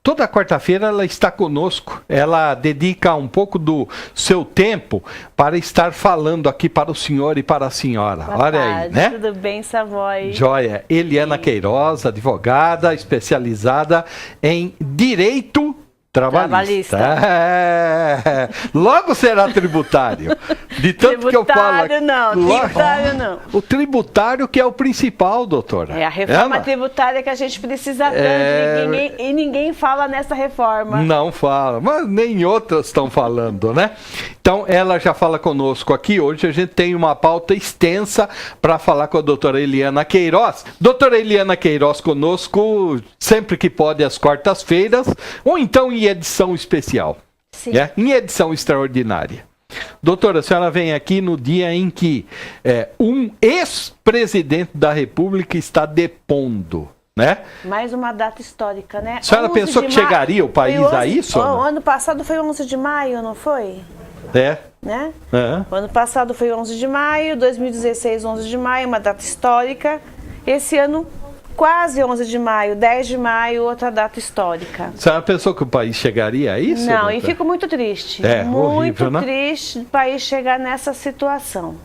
toda quarta-feira ela está conosco. Ela dedica um pouco do seu tempo para estar falando aqui para o senhor e para a senhora. Boa Olha tarde, aí, né? Tudo bem, Savoy? Joia. Eliana Queiroz, advogada especializada em direito trabalhista. Logo será tributário. De tanto que eu falo aqui, tributário não. O tributário que é o principal, doutora. É a reforma tributária que a gente precisa tanto e ninguém fala nessa reforma. Não fala, mas nem outras estão falando, né? Então, ela já fala conosco aqui. Hoje a gente tem uma pauta extensa para falar com a doutora Eliana Queiroz. Doutora Eliana Queiroz conosco sempre que pode às quartas-feiras, ou então em edição especial. Sim. Em edição extraordinária. Doutora, a senhora vem aqui no dia em que um ex-presidente da República está depondo, né? Mais uma data histórica, né? A senhora pensou que chegaria o país a isso? O ano passado foi 11 de maio, não foi? Né? O ano passado foi 11 de maio, 2016, 11 de maio, uma data histórica. Esse ano, quase 11 de maio, 10 de maio, outra data histórica. A senhora pensou que o país chegaria a isso? Não, e fico muito triste. Horrível, né? Muito triste o país chegar nessa situação.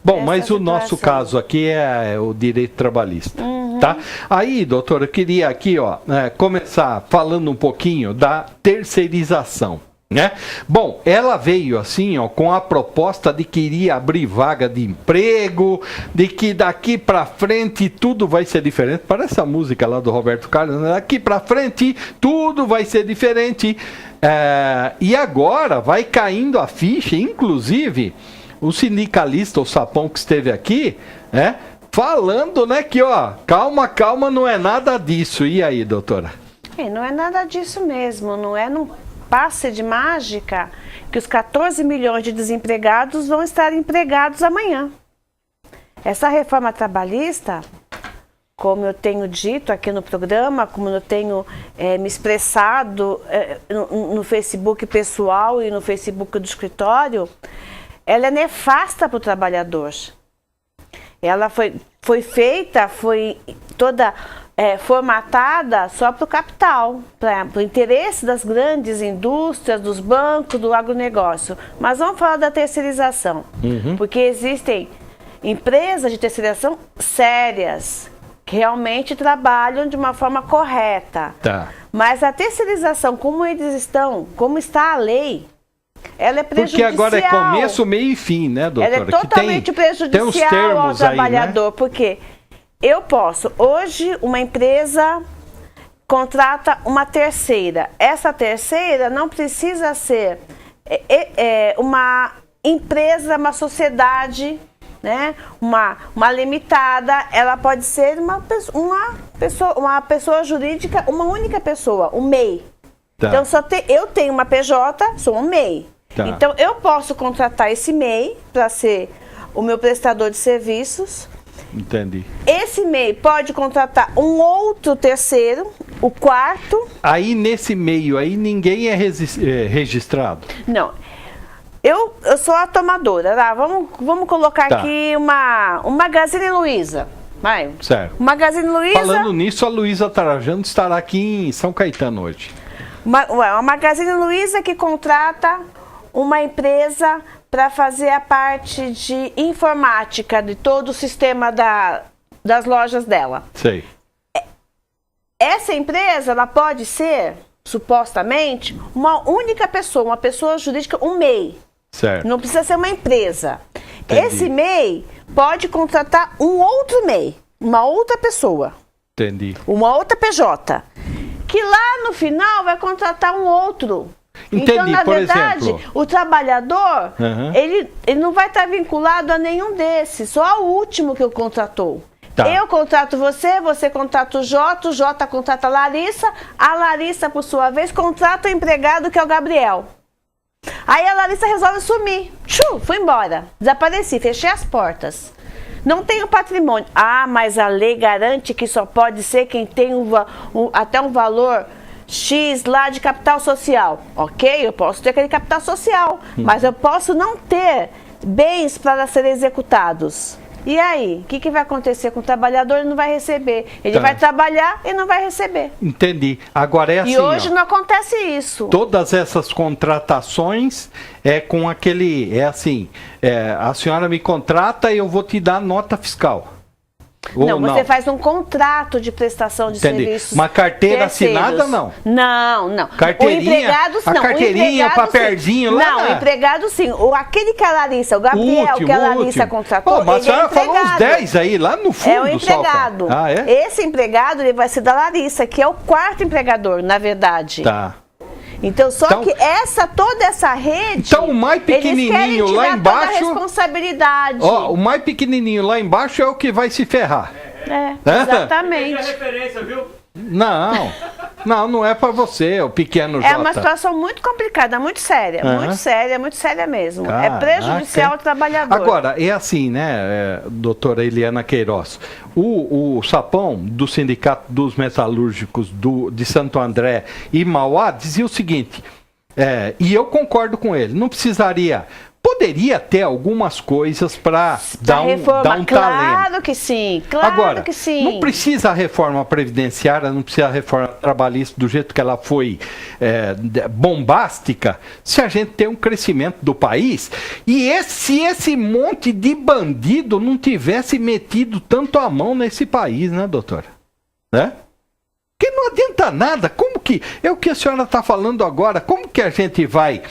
Bom, mas o nosso caso aqui é o direito trabalhista, tá? Aí, doutora, eu queria aqui, começar falando um pouquinho da terceirização. Bom, ela veio assim, com a proposta de que iria abrir vaga de emprego, de que daqui para frente tudo vai ser diferente. Parece a música lá do Roberto Carlos, né? Daqui para frente tudo vai ser diferente. E agora vai caindo a ficha, inclusive o sindicalista, o Sapão, que esteve aqui, falando, né, que calma, não é nada disso. E aí, doutora? Não é nada disso mesmo, não é num passe de mágica que os 14 milhões de desempregados vão estar empregados amanhã. Essa reforma trabalhista, como eu tenho dito aqui no programa, como eu tenho me expressado no Facebook pessoal e no Facebook do escritório, ela é nefasta para o trabalhador. Ela foi feita, foi toda formatada só para o capital, para o interesse das grandes indústrias, dos bancos, do agronegócio. Mas vamos falar da terceirização, porque existem empresas de terceirização sérias, que realmente trabalham de uma forma correta. Mas a terceirização, como está a lei, ela é prejudicial. Porque agora é começo, meio e fim, né, doutora? Ela é totalmente prejudicial ao trabalhador, né? Porque eu posso, hoje uma empresa contrata uma terceira. Essa terceira não precisa ser uma empresa, uma sociedade, né? Uma limitada. Ela pode ser uma pessoa jurídica, uma única pessoa, um MEI. Então eu tenho uma PJ, sou um MEI. Então eu posso contratar esse MEI para ser o meu prestador de serviços. Entendi. Esse MEI pode contratar um outro terceiro, o quarto. Aí nesse meio aí ninguém é registrado? Não. Eu sou a tomadora, tá? Vamos colocar aqui uma Magazine Luiza. Vai. Certo. Magazine Luiza. Falando nisso, a Luiza Trajano estará aqui em São Caetano hoje. Uma Magazine Luiza que contrata uma empresa para fazer a parte de informática de todo o sistema das lojas dela. Sei. Essa empresa, ela pode ser, supostamente, uma única pessoa, uma pessoa jurídica, um MEI. Certo. Não precisa ser uma empresa. Entendi. Esse MEI pode contratar um outro MEI, uma outra pessoa. Entendi. Uma outra PJ. Que lá no final vai contratar um outro. Entendi. Então, na verdade, exemplo, o trabalhador, ele não vai estar vinculado a nenhum desses, só ao último que o contratou. Eu contrato você, você contrata o Jota contrata a Larissa, por sua vez, contrata o empregado que é o Gabriel. Aí a Larissa resolve sumir. Fui embora, desapareci, fechei as portas. Não tenho patrimônio. Mas a lei garante que só pode ser quem tem até um valor X lá de capital social. Ok, eu posso ter aquele capital social, mas eu posso não ter bens para serem executados. E aí, o que vai acontecer com o trabalhador? Ele não vai receber. Ele vai trabalhar e não vai receber. Entendi. Agora é assim, e hoje não acontece isso. Todas essas contratações é com aquele, a senhora me contrata e eu vou te dar nota fiscal. Não, você faz um contrato de prestação de serviços. Uma carteira assinada, não? Não. Carteirinha, o empregado, a carteirinha, o papelzinho lá? Não, o empregado sim. Aquele que a Larissa, o Gabriel, que a Larissa contratou, mas ele a senhora falou uns 10 aí, lá no fundo. É o empregado. Esse empregado, ele vai ser da Larissa, que é o quarto empregador, na verdade. Tá. Então, que toda essa rede. Então, o mais pequenininho lá embaixo. Toda a responsabilidade. O mais pequenininho lá embaixo é o que vai se ferrar. Exatamente. É referência, viu? Não é para você, o pequeno Jota. É uma situação muito complicada, muito séria, muito séria mesmo. Caraca. É prejudicial ao trabalhador. Agora, é assim, né, doutora Eliana Queiroz, o Sapão, do Sindicato dos Metalúrgicos de Santo André e Mauá, dizia o seguinte, e eu concordo com ele, não precisaria... Poderia ter algumas coisas para dar um talento. Claro que sim, Agora, que sim. Não precisa a reforma previdenciária, não precisa a reforma trabalhista do jeito que ela foi bombástica, se a gente tem um crescimento do país. E se esse monte de bandido não tivesse metido tanto a mão nesse país, né, doutora? Né? Porque não adianta nada. Como que... É o que a senhora está falando agora. Como que a gente vai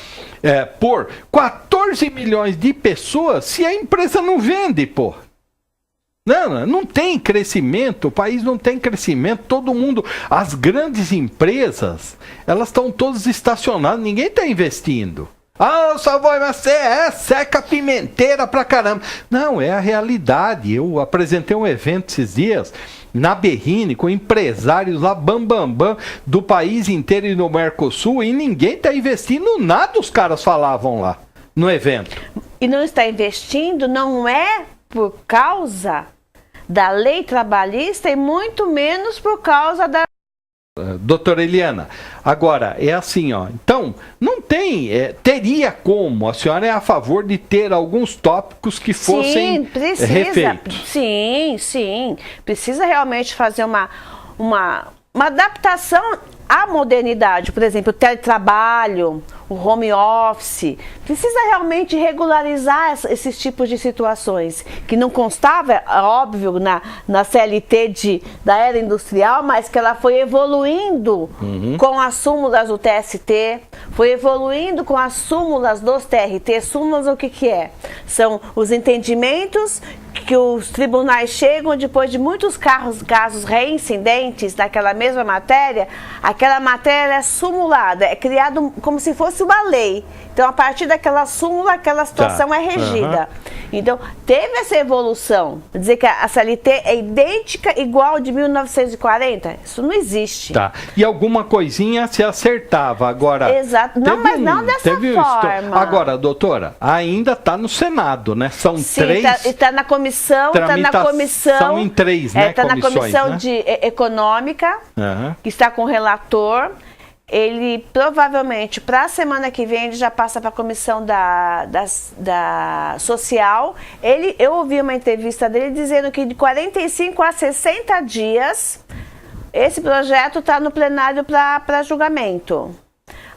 pôr 14 milhões de pessoas se a empresa não vende, pô? Não tem crescimento. O país não tem crescimento. Todo mundo... As grandes empresas, elas estão todas estacionadas. Ninguém está investindo. Só vai ser seca pimenteira pra caramba. Não, é a realidade. Eu apresentei um evento esses dias na Berrine, com empresários lá, bambambam, do país inteiro e no Mercosul, e ninguém está investindo nada, os caras falavam lá, no evento. E não está investindo não é por causa da lei trabalhista e muito menos por causa da... Doutora Eliana, agora, é assim, então, não tem, teria como, a senhora é a favor de ter alguns tópicos que fossem refeitos. Sim, precisa realmente fazer uma adaptação à modernidade, por exemplo, o teletrabalho, o home office, precisa realmente regularizar esses tipos de situações, que não constava, óbvio, na CLT da era industrial, mas que ela foi evoluindo com as súmulas do TST, foi evoluindo com as súmulas dos TRT. Súmulas o que é? São os entendimentos que os tribunais chegam depois de muitos casos reincidentes naquela mesma matéria. Aquela matéria é sumulada, é criado como se fosse uma lei. Então, a partir daquela súmula, aquela situação é regida. Então, teve essa evolução. Dizer que a CLT é idêntica, igual de 1940, isso não existe. Tá. E alguma coisinha se acertava. Agora. Exato. Não, mas não dessa forma. Agora, doutora, ainda está no Senado, né? São três. Está na comissão. Está na comissão. Em 3, né? Está na comissão econômica, que está com o relator. Ele provavelmente, para a semana que vem, ele já passa para a comissão da social. Eu ouvi uma entrevista dele dizendo que de 45 a 60 dias, esse projeto está no plenário para julgamento.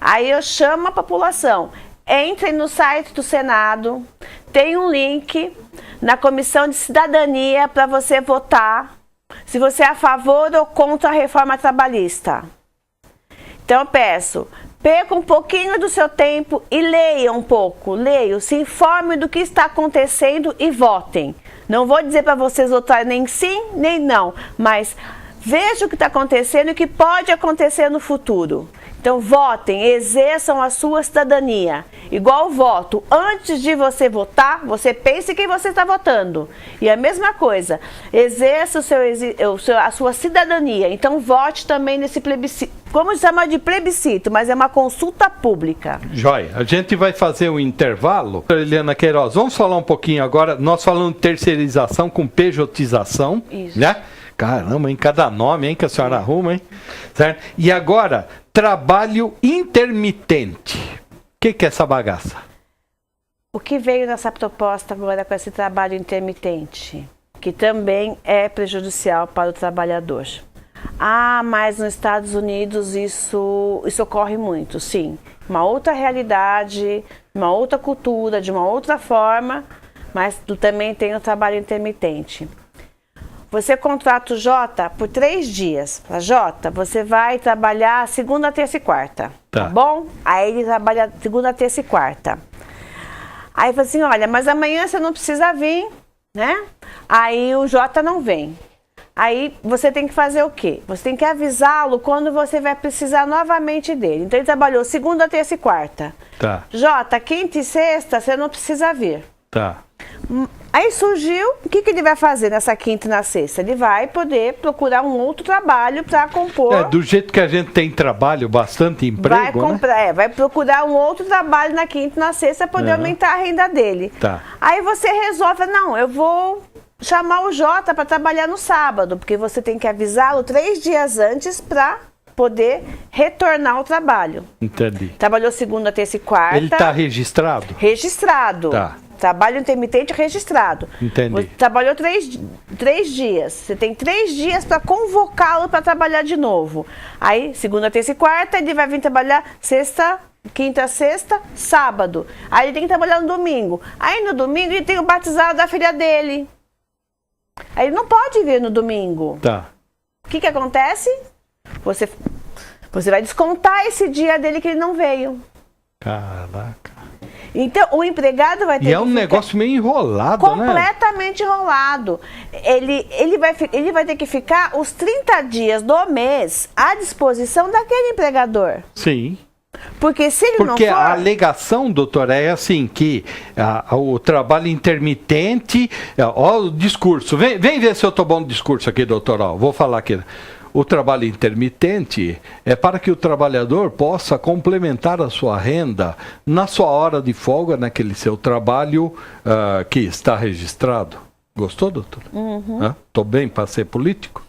Aí eu chamo a população, entrem no site do Senado, tem um link na Comissão de Cidadania para você votar se você é a favor ou contra a reforma trabalhista. Então eu peço, perca um pouquinho do seu tempo e leia um pouco, se informe do que está acontecendo e votem. Não vou dizer para vocês votarem nem sim, nem não, mas veja o que está acontecendo e o que pode acontecer no futuro. Então votem, exerçam a sua cidadania. Igual o voto, antes de você votar, você pense quem você está votando. E a mesma coisa, exerça a sua cidadania. Então vote também nesse plebiscito. Vamos chamar de plebiscito, mas é uma consulta pública. Joia, a gente vai fazer um intervalo. Eliana Queiroz, vamos falar um pouquinho agora, nós falamos de terceirização com pejotização, isso, né? Caramba, em cada nome, hein, que a senhora arruma, hein? Certo? E agora, trabalho intermitente. O que é essa bagaça? O que veio nessa proposta agora com esse trabalho intermitente? Que também é prejudicial para o trabalhador. Ah, mas nos Estados Unidos isso ocorre muito, sim. Uma outra realidade, uma outra cultura, de uma outra forma, mas também tem o trabalho intermitente. Você contrata o Jota por 3 dias. Fala, Jota, você vai trabalhar segunda, terça e quarta. Tá bom? Aí ele trabalha segunda, terça e quarta. Aí fala assim, olha, mas amanhã você não precisa vir, né? Aí o Jota não vem. Aí você tem que fazer o quê? Você tem que avisá-lo quando você vai precisar novamente dele. Então ele trabalhou segunda, terça e quarta. Tá. Jota, quinta e sexta você não precisa vir. Tá. Aí surgiu, o que ele vai fazer nessa quinta e na sexta? Ele vai poder procurar um outro trabalho para compor. Do jeito que a gente tem trabalho, bastante emprego, vai procurar um outro trabalho na quinta e na sexta para poder aumentar a renda dele. Tá. Aí você resolve, não, eu vou chamar o Jota para trabalhar no sábado, porque você tem que avisá-lo 3 dias antes para poder retornar ao trabalho. Entendi. Trabalhou segunda, terça e quarta. Ele está registrado? Registrado. Tá. Trabalho intermitente registrado. Entendi. Você trabalhou 3 dias. Você tem 3 dias para convocá-lo para trabalhar de novo. Aí, segunda, terça e quarta, ele vai vir trabalhar sexta, quinta, sexta, sábado. Aí ele tem que trabalhar no domingo. Aí no domingo ele tem o batizado da filha dele. Aí ele não pode vir no domingo. Tá. O que acontece? Você vai descontar esse dia dele que ele não veio. Caraca. Então, o empregado vai ter que... E é um negócio meio enrolado, completamente enrolado. Ele vai ter que ficar os 30 dias do mês à disposição daquele empregador. Sim. Porque se ele não for... a alegação, doutora, é assim, que o trabalho intermitente... Ó o discurso. Vem ver se eu estou bom no discurso aqui, doutora. Ó, vou falar aqui. O trabalho intermitente é para que o trabalhador possa complementar a sua renda na sua hora de folga, naquele seu trabalho que está registrado. Gostou, doutora? Estou bem para ser político?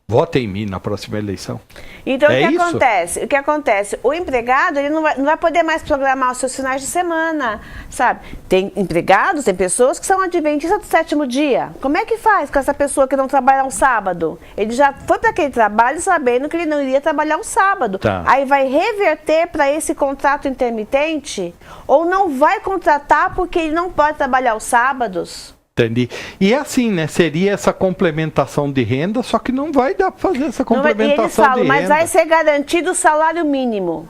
Vote em mim na próxima eleição. Então, o que acontece? O empregado ele não vai poder mais programar os seus finais de semana, sabe? Tem empregados, tem pessoas que são adventistas do 7º dia. Como é que faz com essa pessoa que não trabalha um sábado? Ele já foi para aquele trabalho sabendo que ele não iria trabalhar um sábado. Tá. Aí vai reverter para esse contrato intermitente ou não vai contratar porque ele não pode trabalhar os sábados? Entendi. E é assim, né? Seria essa complementação de renda, só que não vai dar para fazer essa complementação de renda. Mas vai ser garantido o salário mínimo.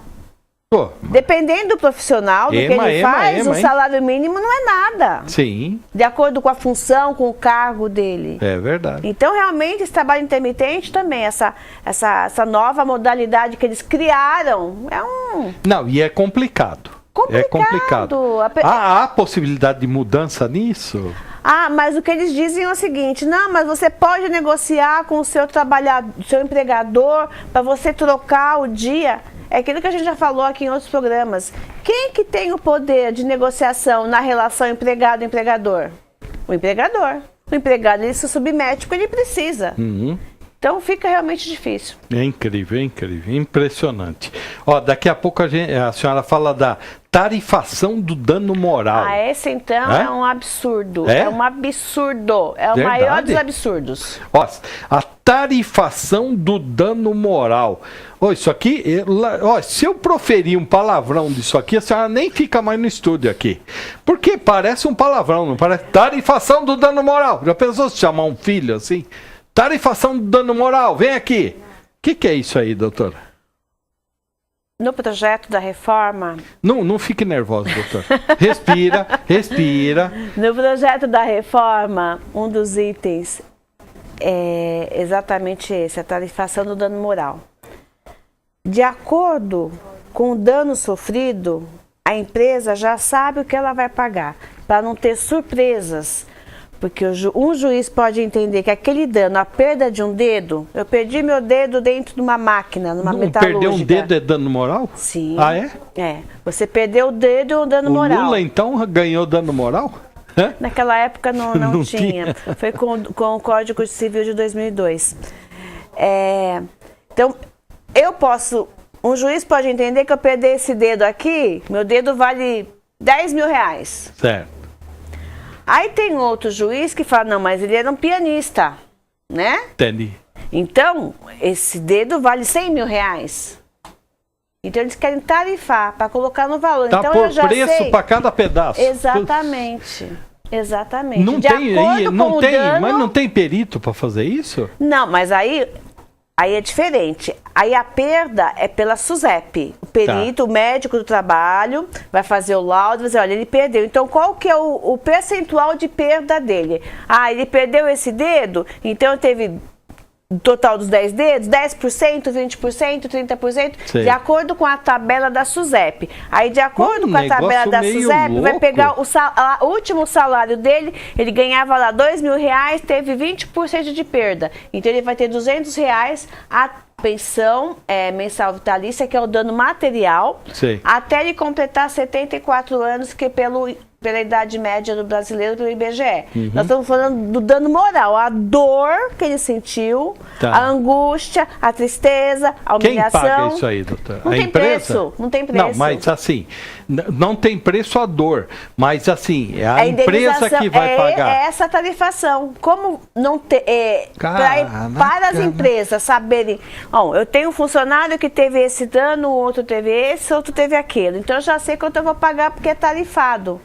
Dependendo do profissional, do que ele faz, o salário mínimo não é nada. Sim. De acordo com a função, com o cargo dele. É verdade. Então, realmente, esse trabalho intermitente também, essa nova modalidade que eles criaram, Não, e é complicado. É complicado. Há possibilidade de mudança nisso? Mas o que eles dizem é o seguinte, não, mas você pode negociar com o seu trabalhador, seu empregador, para você trocar o dia. É aquilo que a gente já falou aqui em outros programas. Quem que tem o poder de negociação na relação empregado-empregador? O empregador. O empregado, ele se submete porque ele precisa. Então fica realmente difícil. É incrível, impressionante. Ó, daqui a pouco a senhora fala da tarifação do dano moral. Esse então é um absurdo. É um absurdo. É o maior dos absurdos. Ó, a tarifação do dano moral. Ó, isso aqui, se eu proferir um palavrão disso aqui, a senhora nem fica mais no estúdio aqui. Porque parece um palavrão, não parece? Tarifação do dano moral. Já pensou se chamar um filho assim? Tarifação do dano moral, vem aqui. O que é isso aí, doutora? No projeto da reforma... Não fique nervosa, doutora. Respira. No projeto da reforma, um dos itens é exatamente esse, a tarifação do dano moral. De acordo com o dano sofrido, a empresa já sabe o que ela vai pagar, para não ter surpresas. Porque um juiz pode entender que aquele dano, a perda de um dedo, eu perdi meu dedo dentro de uma máquina, numa metalúrgica. Perder um dedo é dano moral? Sim. É? Você perdeu o dedo e o dano moral. O Lula, então, ganhou dano moral? Naquela época não tinha. Foi com o Código Civil de 2002. Então, um juiz pode entender que eu perder esse dedo aqui, meu dedo vale 10 mil reais. Certo. Aí tem outro juiz que fala, não, mas ele era um pianista, né? Entendi. Então, esse dedo vale 100 mil reais. Então, eles querem tarifar para colocar no valor. Tá então, por eu já preço sei. para cada pedaço. Exatamente. Exatamente. Não de tem, acordo não com tem, o dano... mas não tem perito para fazer isso? Não, mas aí é diferente. Aí a perda é pela SUSEP. O perito, o médico do trabalho, vai fazer o laudo, vai dizer, olha, ele perdeu. Então, qual que é o percentual de perda dele? Ah, ele perdeu esse dedo, então teve total dos 10 dedos, 10%, 20%, 30%, Sei. de acordo com a tabela da SUSEP. Aí, de acordo com a tabela da SUSEP, vai pegar o último salário dele, ele ganhava lá 2 mil reais, teve 20% de perda. Então, ele vai ter 200 reais a pensão mensal vitalícia, que é o dano material, Sei. até ele completar 74 anos, que pela idade média do brasileiro, pelo IBGE. Nós estamos falando do dano moral, a dor que ele sentiu, a angústia, a tristeza, a humilhação. Quem paga isso aí, doutora? Não a tem empresa? preço, não tem preço. Não, mas assim, não tem preço a dor, mas assim, é a empresa que vai pagar. É essa tarifação. Como não ter... para as empresas saberem, ó, eu tenho um funcionário que teve esse dano, o outro teve esse, outro teve aquele. Então eu já sei quanto eu vou pagar porque é tarifado.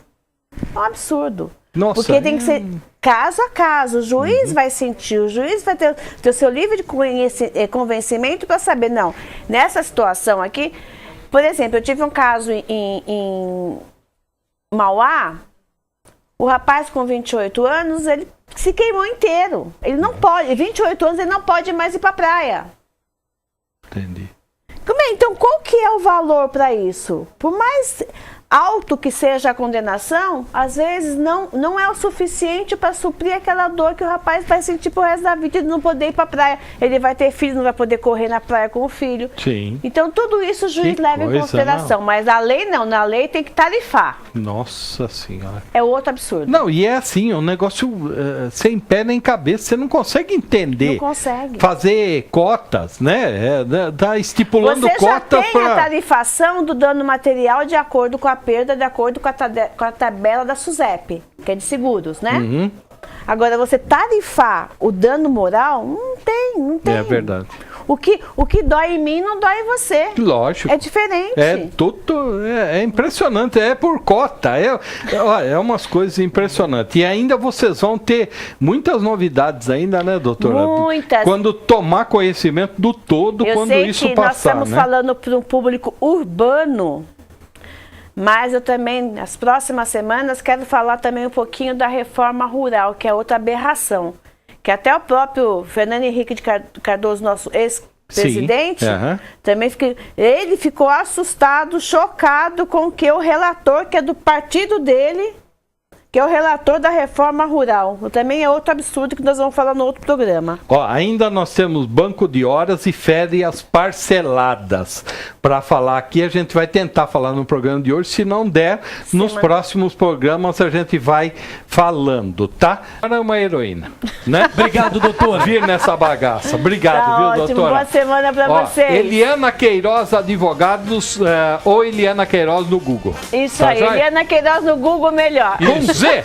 É um absurdo. Nossa, porque tem que ser caso a caso. O juiz vai sentir, o juiz vai ter o seu livro de convencimento para saber, não, nessa situação aqui, por exemplo, eu tive um caso em Mauá, o rapaz com 28 anos, ele se queimou inteiro. Ele não pode, 28 anos, ele não pode mais ir para a praia. Entendi. Então, qual que é o valor para isso? Por mais alto que seja a condenação, às vezes não é o suficiente para suprir aquela dor que o rapaz vai sentir pro resto da vida de não poder ir para a praia. Ele vai ter filho, não vai poder correr na praia com o filho. Sim. Então, tudo isso o juiz leva em consideração. Não. Mas a lei não, na lei tem que tarifar. Nossa Senhora. É outro absurdo. Não, e é assim, um negócio sem pé nem cabeça. Você não consegue entender. Não consegue. Fazer cotas, né? Tá estipulando cotas para... Você já tem a tarifação do dano material de acordo com a perda, de acordo com a tabela da SUSEP, que é de seguros, né? Agora, você tarifar o dano moral, não tem. É verdade. O que dói em mim não dói em você. Lógico. É diferente. É impressionante, é por cota. É umas coisas impressionantes. E ainda vocês vão ter muitas novidades ainda, né, doutora? Muitas. Quando tomar conhecimento do todo, quando isso passar. Nós estamos falando para um público urbano, mas eu também, nas próximas semanas, quero falar também um pouquinho da reforma rural, que é outra aberração. Que até o próprio Fernando Henrique de Cardoso, nosso ex-presidente, também ele ficou assustado, chocado com que o relator, que é do partido dele, que é o relator da reforma rural. Também é outro absurdo que nós vamos falar no outro programa. Ainda nós temos banco de horas e férias parceladas. Para falar aqui, a gente vai tentar falar no programa de hoje. Se não der, nos próximos programas a gente vai falando, tá? Era uma heroína, né? Obrigado, doutor. Vir nessa bagaça. Obrigado, Tá viu, ótimo. doutora? Boa semana para vocês. Eliana Queiroz Advogados ou Eliana Queiroz no Google. Isso tá aí, joia? Eliana Queiroz no Google melhor. Com Z.